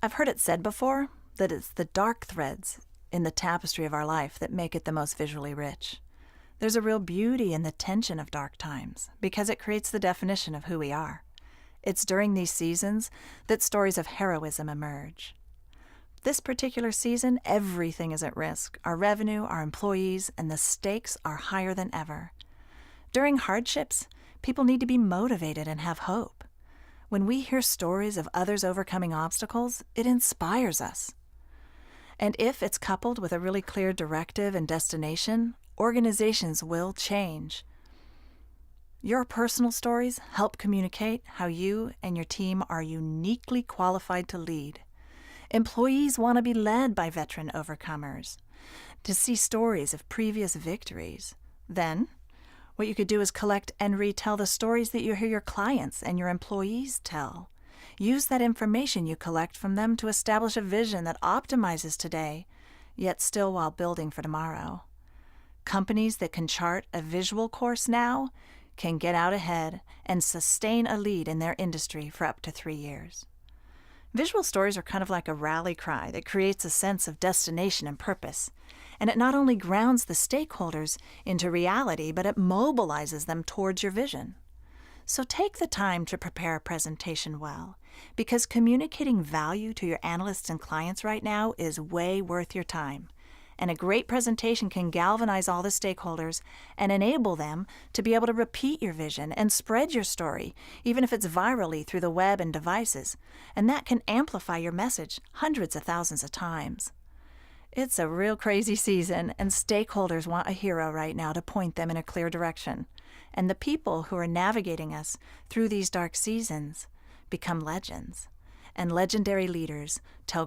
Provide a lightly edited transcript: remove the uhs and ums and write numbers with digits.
I've heard it said before that it's the dark threads in the tapestry of our life that make it the most visually rich. There's a real beauty in the tension of dark times because it creates the definition of who we are. It's during these seasons that stories of heroism emerge. This particular season, everything is at risk. Our revenue, our employees, and the stakes are higher than ever. During hardships, people need to be motivated and have hope. When we hear stories of others overcoming obstacles, it inspires us. And if it's coupled with a really clear directive and destination, organizations will change. Your personal stories help communicate how you and your team are uniquely qualified to lead. Employees want to be led by veteran overcomers, to see stories of previous victories. Then, what you could do is collect and retell the stories that you hear your clients and your employees tell. Use that information you collect from them to establish a vision that optimizes today, yet still while building for tomorrow. Companies that can chart a visual course now can get out ahead and sustain a lead in their industry for up to 3 years. Visual stories are kind of like a rally cry that creates a sense of destination and purpose. And it not only grounds the stakeholders into reality, but it mobilizes them towards your vision. So take the time to prepare a presentation well, because communicating value to your analysts and clients right now is way worth your time. And a great presentation can galvanize all the stakeholders and enable them to be able to repeat your vision and spread your story, even if it's virally through the web and devices. And that can amplify your message hundreds of thousands of times. It's a real crazy season, and stakeholders want a hero right now to point them in a clear direction. And the people who are navigating us through these dark seasons become legends. And legendary leaders tell